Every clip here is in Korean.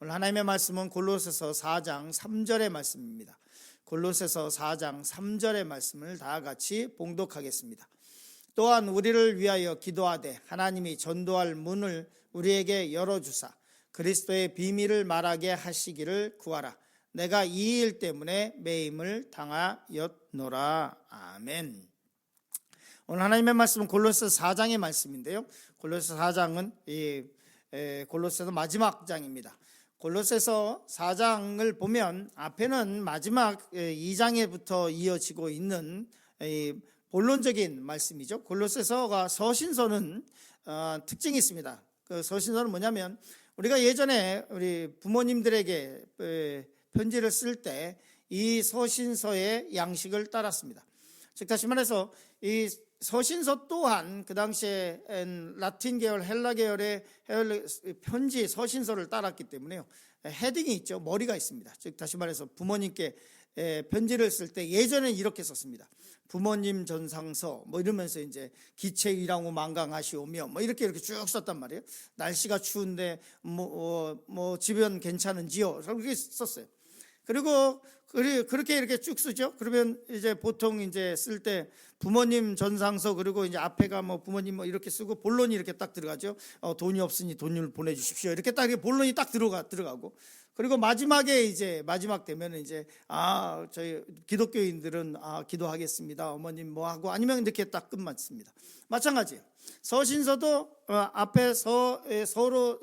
오늘 하나님의 말씀은 골로새서 4장 3절의 말씀입니다. 골로새서 4장 3절의 말씀을 다 같이 봉독하겠습니다. 또한 우리를 위하여 기도하되 하나님이 전도할 문을 우리에게 열어주사 그리스도의 비밀을 말하게 하시기를 구하라. 내가 이 일 때문에 매임을 당하였노라. 아멘. 오늘 하나님의 말씀은 골로새 4장의 말씀인데요. 골로새 4장은 골로새서 마지막 장입니다. 골로새서 4장을 보면 앞에는 마지막 2장에부터 이어지고 있는 본론적인 말씀이죠. 골로새서가 서신서는 특징이 있습니다. 그 서신서는 뭐냐면 우리가 예전에 우리 부모님들에게 편지를 쓸 때 이 서신서의 양식을 따랐습니다. 즉 다시 말해서 이 서신서 또한 그 당시에 라틴 계열, 헬라 계열의 편지 서신서를 따랐기 때문에요. 헤딩이 있죠. 머리가 있습니다. 즉 다시 말해서 부모님께 편지를 쓸 때 예전에는 이렇게 썼습니다. 부모님 전상서 뭐 이러면서 이제 기체위랑우 만강하시오며 뭐 이렇게 쭉 썼단 말이에요. 날씨가 추운데 뭐 집은 괜찮은지요? 그렇게 썼어요. 그리고 그렇게 이렇게 쭉 쓰죠. 그러면 이제 보통 이제 쓸 때 부모님 전상서 그리고 이제 앞에가 뭐 부모님 뭐 이렇게 쓰고 본론이 이렇게 딱 들어가죠. 돈이 없으니 돈을 보내주십시오. 이렇게 딱 본론이 딱 들어가고 그리고 마지막에 이제 마지막 되면은 이제 저희 기독교인들은 기도하겠습니다. 어머님 뭐 하고 아니면 이렇게 딱 끝맞습니다. 마찬가지예요. 서신서도 앞에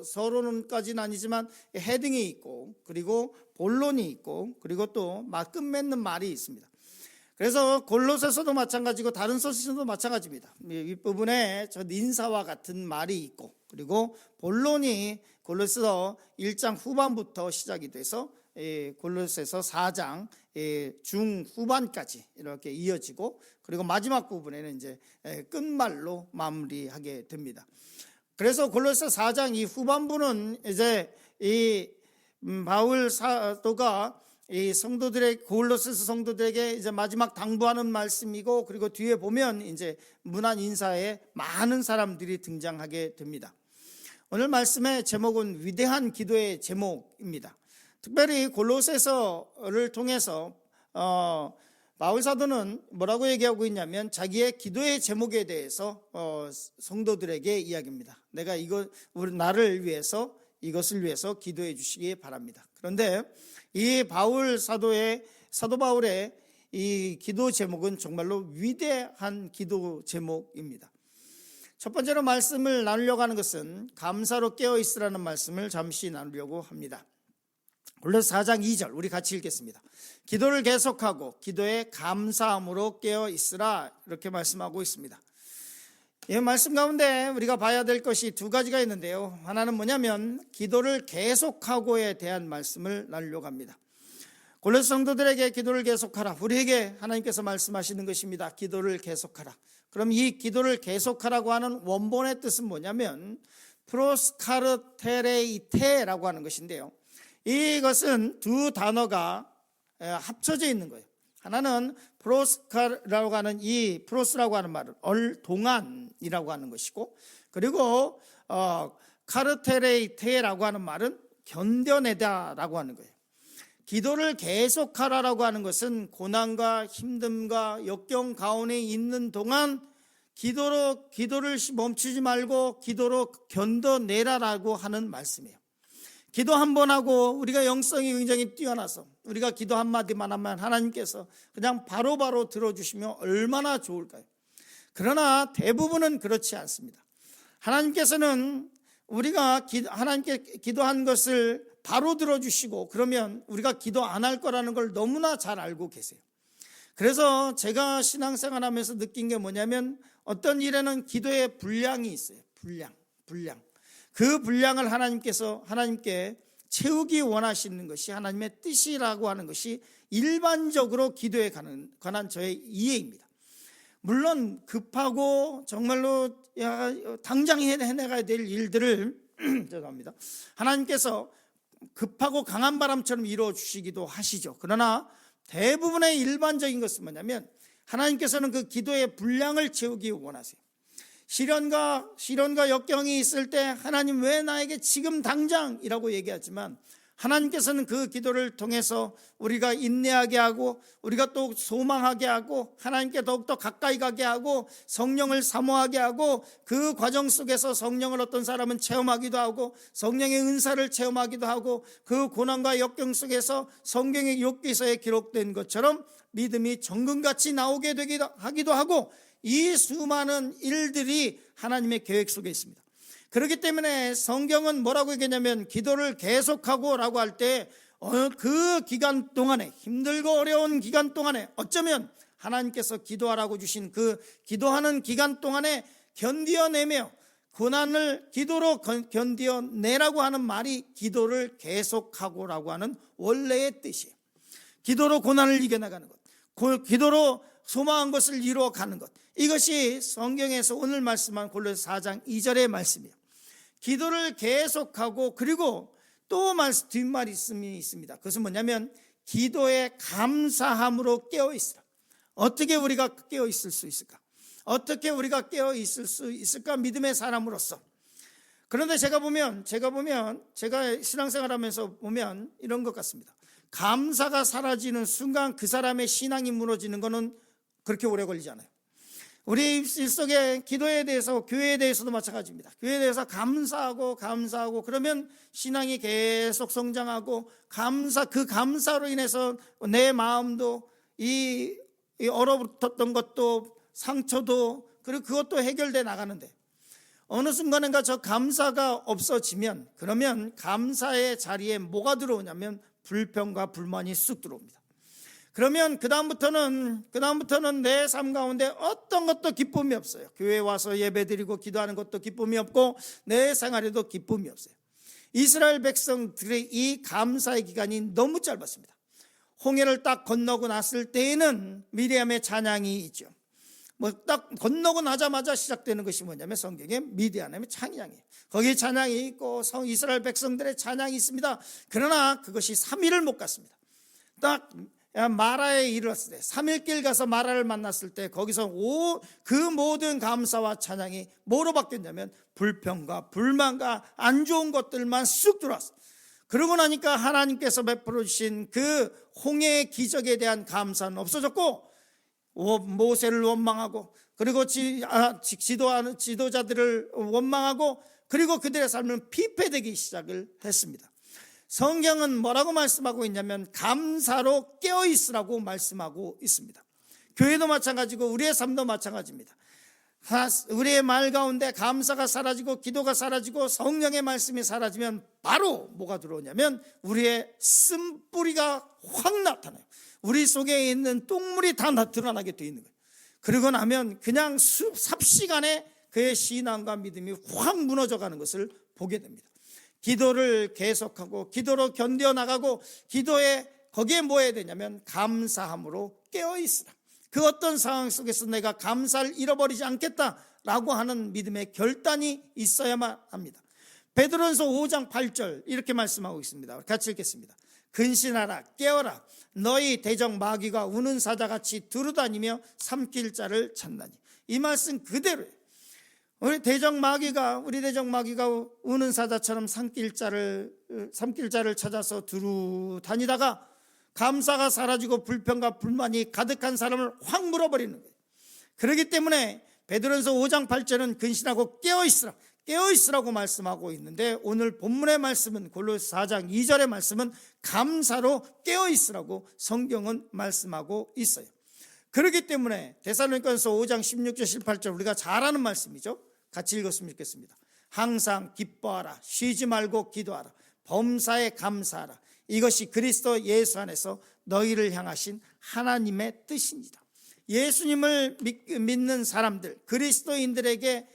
서론까지는 아니지만 헤딩이 있고 그리고 본론이 있고 그리고 또 끝맺는 말이 있습니다. 그래서 골로새서도 마찬가지고 다른 서신서도 마찬가지입니다. 윗부분에 저 인사와 같은 말이 있고 그리고 본론이 골로새서 1장 후반부터 시작이 돼서 골로새서 4장 중후반까지 이렇게 이어지고 그리고 마지막 부분에는 이제 끝말로 마무리하게 됩니다. 그래서 골로새 4장 이 후반부는 이제 이 바울 사도가 이 골로새서 성도들에게 이제 마지막 당부하는 말씀이고 그리고 뒤에 보면 이제 문안 인사에 많은 사람들이 등장하게 됩니다. 오늘 말씀의 제목은 위대한 기도의 제목입니다. 특별히 골로새서를 통해서 바울 사도는 뭐라고 얘기하고 있냐면 자기의 기도의 제목에 대해서 성도들에게 이야기합니다. 내가 나를 위해서 이것을 위해서 기도해 주시기 바랍니다. 그런데 이 사도 바울의 이 기도 제목은 정말로 위대한 기도 제목입니다. 첫 번째로 말씀을 나누려고 하는 것은 감사로 깨어 있으라는 말씀을 잠시 나누려고 합니다. 골로새 4장 2절 우리 같이 읽겠습니다. 기도를 계속하고 기도에 감사함으로 깨어 있으라 이렇게 말씀하고 있습니다. 이 말씀 가운데 우리가 봐야 될 것이 두 가지가 있는데요. 하나는 뭐냐면 기도를 계속하고에 대한 말씀을 나누려고 합니다. 골로새 성도들에게 기도를 계속하라. 우리에게 하나님께서 말씀하시는 것입니다. 기도를 계속하라. 그럼 이 기도를 계속하라고 하는 원본의 뜻은 뭐냐면 프로스카르테레이테라고 하는 것인데요. 이것은 두 단어가 합쳐져 있는 거예요. 하나는 프로스라고 하는 이 프로스라고 하는 말은 동안이라고 하는 것이고 그리고 카르테레이테라고 하는 말은 견뎌내다라고 하는 거예요. 기도를 계속하라라고 하는 것은 고난과 힘듦과 역경 가운데 있는 동안 기도를 멈추지 말고 기도로 견뎌내라라고 하는 말씀이에요. 기도 한 번 하고 우리가 영성이 굉장히 뛰어나서 우리가 기도 한마디만 하면 하나님께서 그냥 바로바로 들어주시면 얼마나 좋을까요? 그러나 대부분은 그렇지 않습니다. 하나님께서는 우리가 하나님께 기도한 것을 바로 들어주시고 그러면 우리가 기도 안 할 거라는 걸 너무나 잘 알고 계세요. 그래서 제가 신앙생활하면서 느낀 게 뭐냐면 어떤 일에는 기도의 분량이 있어요. 분량. 그 분량을 하나님께 채우기 원하시는 것이 하나님의 뜻이라고 하는 것이 일반적으로 기도에 관한 저의 이해입니다. 물론 급하고 정말로 당장 해내가야 될 일들을 죄송합니다. 하나님께서 급하고 강한 바람처럼 이루어 주시기도 하시죠. 그러나 대부분의 일반적인 것은 뭐냐면 하나님께서는 그 기도의 분량을 채우기 원하세요. 시련과 역경이 있을 때 하나님 왜 나에게 지금 당장이라고 얘기하지만 하나님께서는 그 기도를 통해서 우리가 인내하게 하고 우리가 또 소망하게 하고 하나님께 더욱더 가까이 가게 하고 성령을 사모하게 하고 그 과정 속에서 성령을 어떤 사람은 체험하기도 하고 성령의 은사를 체험하기도 하고 그 고난과 역경 속에서 성경의 욥기서에 기록된 것처럼 믿음이 정금같이 나오게 하기도 하고, 이 수많은 일들이 하나님의 계획 속에 있습니다. 그렇기 때문에 성경은 뭐라고 얘기하냐면 기도를 계속하고 라고 할 때 그 기간 동안에, 힘들고 어려운 기간 동안에 어쩌면 하나님께서 기도하라고 주신 그 기도하는 기간 동안에 견디어내며 고난을 기도로 견디어내라고 하는 말이 기도를 계속하고 라고 하는 원래의 뜻이에요. 기도로 고난을 이겨나가는 것, 기도로 소망한 것을 이루어가는 것, 이것이 성경에서 오늘 말씀한 골로새 4장 2절의 말씀이에요. 기도를 계속하고, 그리고 또 뒷말씀이 있습니다. 그것은 뭐냐면 기도에 감사함으로 깨어있으라. 어떻게 우리가 깨어있을 수 있을까? 어떻게 우리가 깨어있을 수 있을까? 믿음의 사람으로서. 그런데 제가 신앙생활하면서 보면 이런 것 같습니다. 감사가 사라지는 순간 그 사람의 신앙이 무너지는 것은 그렇게 오래 걸리지 않아요. 우리 일속의 기도에 대해서, 교회에 대해서도 마찬가지입니다. 교회에 대해서 감사하고 그러면 신앙이 계속 성장하고, 그 감사로 인해서 내 마음도 이 얼어붙었던 것도 상처도, 그리고 그것도 해결돼 나가는데, 어느 순간인가 저 감사가 없어지면, 그러면 감사의 자리에 뭐가 들어오냐면 불평과 불만이 쑥 들어옵니다. 그러면 그 다음부터는 내 삶 가운데 어떤 것도 기쁨이 없어요. 교회에 와서 예배드리고 기도하는 것도 기쁨이 없고 내 생활에도 기쁨이 없어요. 이스라엘 백성들의 이 감사의 기간이 너무 짧았습니다. 홍해를 딱 건너고 났을 때에는 미리암의 찬양이 있죠. 딱 건너고 나자마자 시작되는 것이 뭐냐면 성경에 미디안의 찬양이에요. 거기에 찬양이 있고 이스라엘 백성들의 찬양이 있습니다. 그러나 그것이 3일을 못 갔습니다. 딱 마라에 이르렀을 때, 3일길 가서 마라를 만났을 때 거기서 그 모든 감사와 찬양이 뭐로 바뀌었냐면 불평과 불만과 안 좋은 것들만 쑥 들어왔어요. 그러고 나니까 하나님께서 베풀어 주신 그 홍해의 기적에 대한 감사는 없어졌고, 모세를 원망하고, 그리고 지도하는 지도자들을 원망하고, 그리고 그들의 삶은 피폐되기 시작을 했습니다. 성경은 뭐라고 말씀하고 있냐면 감사로 깨어있으라고 말씀하고 있습니다. 교회도 마찬가지고 우리의 삶도 마찬가지입니다. 우리의 말 가운데 감사가 사라지고 기도가 사라지고 성령의 말씀이 사라지면 바로 뭐가 들어오냐면 우리의 쓴뿌리가 확 나타나요. 우리 속에 있는 똥물이 다 드러나게 되어 있는 거예요. 그러고 나면 그냥 삽시간에 그의 신앙과 믿음이 확 무너져가는 것을 보게 됩니다. 기도를 계속하고 기도로 견뎌나가고, 기도에 거기에 뭐 해야 되냐면 감사함으로 깨어있으라. 그 어떤 상황 속에서 내가 감사를 잃어버리지 않겠다라고 하는 믿음의 결단이 있어야만 합니다. 베드로전서 5장 8절 이렇게 말씀하고 있습니다. 같이 읽겠습니다. 근신하라, 깨어라, 너희 대적 마귀가 우는 사자같이 두루다니며 삼킬 자를 찾나니. 이 말씀 그대로예요. 우리 대적 마귀가 우는 사자처럼 삼킬 자를 찾아서 두루 다니다가 감사가 사라지고 불평과 불만이 가득한 사람을 확 물어버리는 거예요. 그렇기 때문에 베드로전서 5장 8절은 근신하고 깨어있으라고 말씀하고 있는데, 오늘 본문의 말씀은 골로새 4장 2절의 말씀은 감사로 깨어있으라고 성경은 말씀하고 있어요. 그렇기 때문에 데살로니가전서 5장 16절 18절 우리가 잘 아는 말씀이죠. 같이 읽었으면 좋겠습니다. 항상 기뻐하라, 쉬지 말고 기도하라, 범사에 감사하라. 이것이 그리스도 예수 안에서 너희를 향하신 하나님의 뜻입니다. 예수님을 믿는 사람들, 그리스도인들에게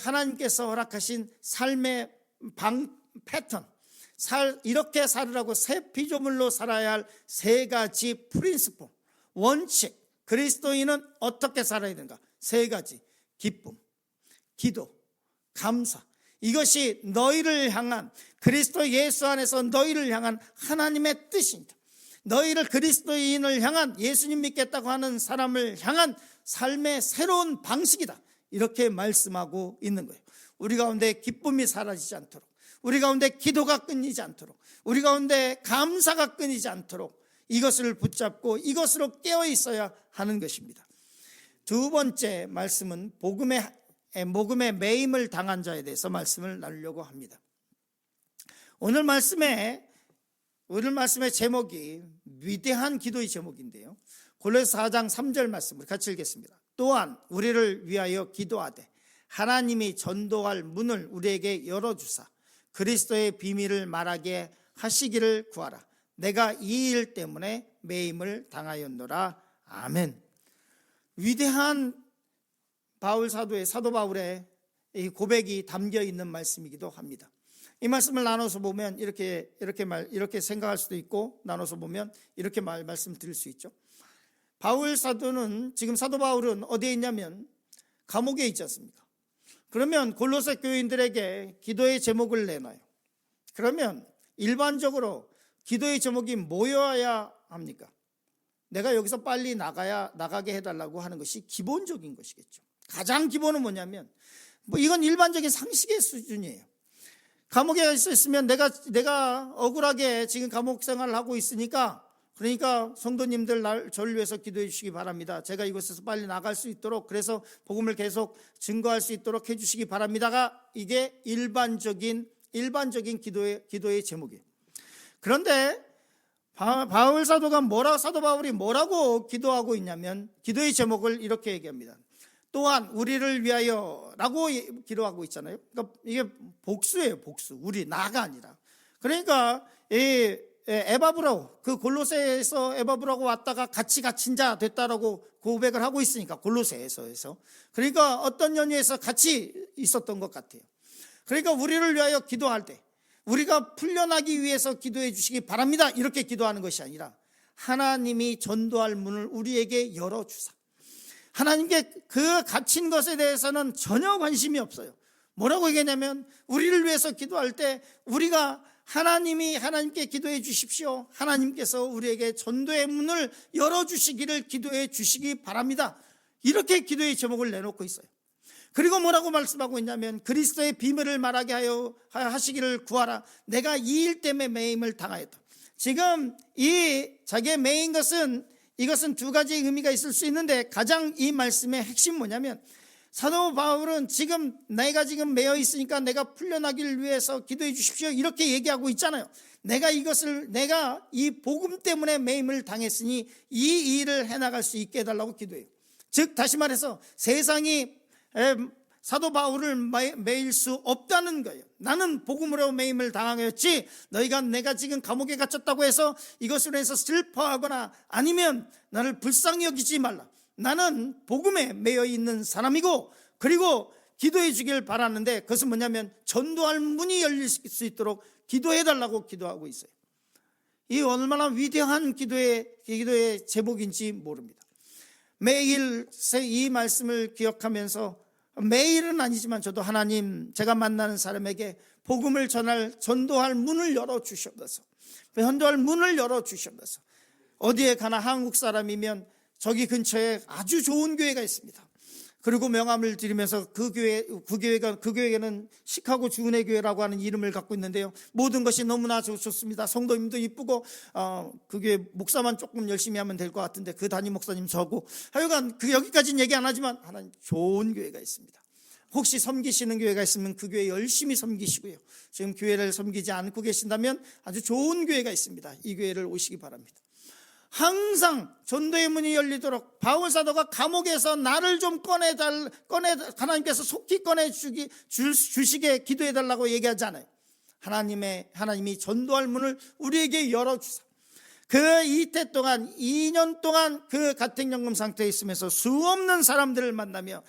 하나님께서 허락하신 삶의 패턴, 이렇게 살으라고 새 피조물로 살아야 할 세 가지 프린시플, 원칙, 그리스도인은 어떻게 살아야 되는가? 세 가지: 기쁨, 기도, 감사. 이것이 너희를 향한, 그리스도 예수 안에서 너희를 향한 하나님의 뜻입니다. 너희를, 그리스도인을 향한, 예수님 믿겠다고 하는 사람을 향한 삶의 새로운 방식이다, 이렇게 말씀하고 있는 거예요. 우리 가운데 기쁨이 사라지지 않도록, 우리 가운데 기도가 끊이지 않도록, 우리 가운데 감사가 끊이지 않도록 이것을 붙잡고 이것으로 깨어 있어야 하는 것입니다. 두 번째 말씀은 복음의 매임을 당한 자에 대해서 말씀을 나누려고 합니다. 오늘 말씀의 제목이 위대한 기도의 제목인데요, 골로새 4장 3절 말씀을 같이 읽겠습니다. 또한 우리를 위하여 기도하되 하나님이 전도할 문을 우리에게 열어주사 그리스도의 비밀을 말하게 하시기를 구하라. 내가 이 일 때문에 매임을 당하였노라. 아멘. 위대한 사도 바울의 이 고백이 담겨 있는 말씀이기도 합니다. 이 말씀을 나눠서 보면 이렇게 생각할 수도 있고, 나눠서 보면 이렇게 말씀드릴 수 있죠. 사도 바울은 어디에 있냐면 감옥에 있지 않습니까? 그러면 골로새 교인들에게 기도의 제목을 내놔요. 그러면 일반적으로 기도의 제목이 뭐여야 합니까? 내가 여기서 빨리 나가게 해달라고 하는 것이 기본적인 것이겠죠. 가장 기본은 뭐냐면, 이건 일반적인 상식의 수준이에요. 감옥에 있으면 내가 억울하게 지금 감옥 생활을 하고 있으니까, 그러니까 성도님들 저를 위해서 기도해 주시기 바랍니다. 제가 이곳에서 빨리 나갈 수 있도록, 그래서 복음을 계속 증거할 수 있도록 해 주시기 바랍니다가 이게 일반적인 기도의 제목이에요. 그런데 사도 바울이 뭐라고 기도하고 있냐면, 기도의 제목을 이렇게 얘기합니다. 또한 우리를 위하여라고 기도하고 있잖아요. 그러니까 이게 복수예요, 복수. 나가 아니라. 그러니까 에바브라고, 그 골로새에서 에바브라고 왔다가 같이 갇힌 자 됐다라고 고백을 하고 있으니까, 골로새에서. 그러니까 어떤 연유에서 같이 있었던 것 같아요. 그러니까 우리를 위하여 기도할 때 우리가 풀려나기 위해서 기도해 주시기 바랍니다, 이렇게 기도하는 것이 아니라 하나님이 전도할 문을 우리에게 열어주사, 하나님께 그 갇힌 것에 대해서는 전혀 관심이 없어요. 뭐라고 얘기하냐면, 우리를 위해서 기도할 때 우리가 하나님께 기도해 주십시오, 하나님께서 우리에게 전도의 문을 열어주시기를 기도해 주시기 바랍니다, 이렇게 기도의 제목을 내놓고 있어요. 그리고 뭐라고 말씀하고 있냐면, 그리스도의 비밀을 말하게 하시기를 구하라. 내가 이 일 때문에 매임을 당하였다. 지금 이 자기의 매인 이것은 두 가지 의미가 있을 수 있는데, 가장 이 말씀의 핵심은 뭐냐면, 사도 바울은 내가 지금 매여 있으니까 내가 풀려나기를 위해서 기도해 주십시오, 이렇게 얘기하고 있잖아요. 내가 이 복음 때문에 매임을 당했으니 이 일을 해나갈 수 있게 해달라고 기도해요. 즉 다시 말해서 세상이 사도 바울을 매일 수 없다는 거예요. 나는 복음으로 매임을 당하였지, 내가 지금 감옥에 갇혔다고 해서 이것으로 해서 슬퍼하거나 아니면 나를 불쌍히 여기지 말라. 나는 복음에 매여 있는 사람이고, 그리고 기도해 주길 바라는데, 그것은 뭐냐면 전도할 문이 열릴 수 있도록 기도해달라고 기도하고 있어요. 이 얼마나 위대한 기도의 제목인지 모릅니다. 매일 이 말씀을 기억하면서, 매일은 아니지만 저도 하나님, 제가 만나는 사람에게 복음을 전도할 문을 열어주셔서, 어디에 가나 한국 사람이면 저기 근처에 아주 좋은 교회가 있습니다. 그리고 명함을 드리면서 그 교회는 시카고 주은혜 교회라고 하는 이름을 갖고 있는데요, 모든 것이 너무나 좋습니다. 성도님도 이쁘고, 그 교회 목사만 조금 열심히 하면 될 것 같은데 그 담임 목사님 저고, 하여간 여기까지는 얘기 안 하지만 하나님 좋은 교회가 있습니다. 혹시 섬기시는 교회가 있으면 그 교회 열심히 섬기시고요, 지금 교회를 섬기지 않고 계신다면 아주 좋은 교회가 있습니다. 이 교회를 오시기 바랍니다. 항상 전도의 문이 열리도록 바울 사도가 감옥에서 나를 좀 하나님께서 속히 주시게 기도해달라고 얘기하잖아요. 하나님이 전도할 문을 우리에게 열어주사, 그 이태 동안 2년 동안 그 가택연금 상태에 있으면서 수없는 사람들을 만나며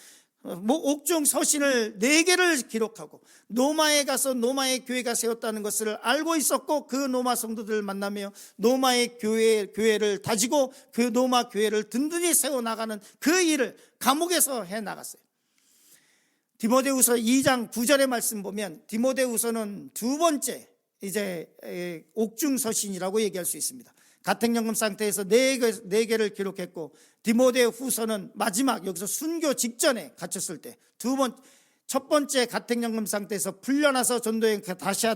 옥중 서신을 4개를 기록하고 노마에 가서 노마의 교회가 세웠다는 것을 알고 있었고, 그 노마 성도들을 만나며 노마의 교회를 다지고 그 노마 교회를 든든히 세워나가는 그 일을 감옥에서 해나갔어요. 디모데후서 2장 9절의 말씀 보면, 디모데후서는 두 번째 옥중 서신이라고 얘기할 수 있습니다. 가택연금 상태에서 4개를 기록했고, 디모데 후서는 마지막, 여기서 순교 직전에 갇혔을 때 첫 번째 가택연금 상태에서 풀려나서 전도여행 다시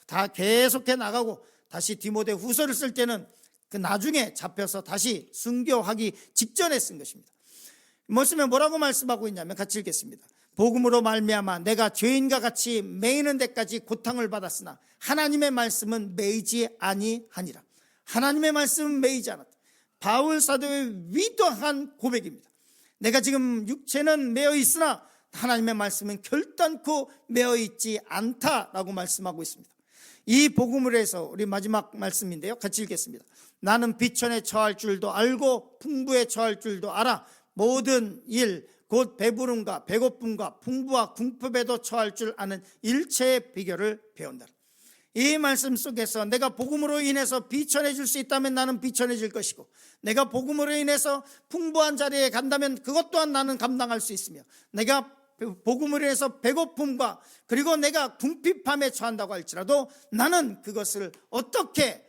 다 계속해 나가고 다시 디모데 후서를 쓸 때는 그 나중에 잡혀서 다시 순교하기 직전에 쓴 것입니다. 말씀에 뭐라고 말씀하고 있냐면 같이 읽겠습니다. 복음으로 말미암아 내가 죄인과 같이 매이는 데까지 고통을 받았으나 하나님의 말씀은 매이지 아니하니라. 하나님의 말씀은 매이지 않았다. 바울 사도의 위대한 고백입니다. 내가 지금 육체는 매여 있으나 하나님의 말씀은 결단코 매여 있지 않다라고 말씀하고 있습니다. 이 복음을 해서 우리 마지막 말씀인데요, 같이 읽겠습니다. 나는 비천에 처할 줄도 알고 풍부에 처할 줄도 알아. 모든 일 곧 배부름과 배고픔과 풍부와 궁핍에도 처할 줄 아는 일체의 비결을 배운다. 이 말씀 속에서 내가 복음으로 인해서 비천해질 수 있다면 나는 비천해질 것이고, 내가 복음으로 인해서 풍부한 자리에 간다면 그것 또한 나는 감당할 수 있으며, 내가 복음으로 인해서 배고픔과 그리고 내가 궁핍함에 처한다고 할지라도 나는 그것을 어떻게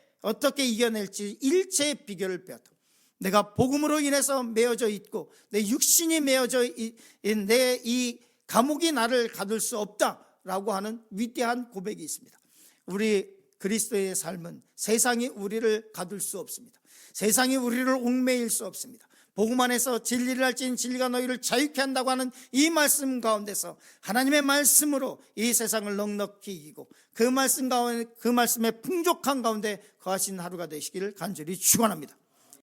이겨낼지 일체의 비결을 배웠다. 내가 복음으로 인해서 메어져 있고 내 육신이 메어져 있는 내 이 감옥이 나를 가둘 수 없다라고 하는 위대한 고백이 있습니다. 우리 그리스도의 삶은 세상이 우리를 가둘 수 없습니다. 세상이 우리를 옥매일 수 없습니다. 복음 안에서 진리를 알지니 진리가 너희를 자유케 한다고 하는 이 말씀 가운데서 하나님의 말씀으로 이 세상을 넉넉히 이기고 그 말씀 가운데, 그 말씀의 풍족한 가운데 거하신 하루가 되시기를 간절히 축원합니다.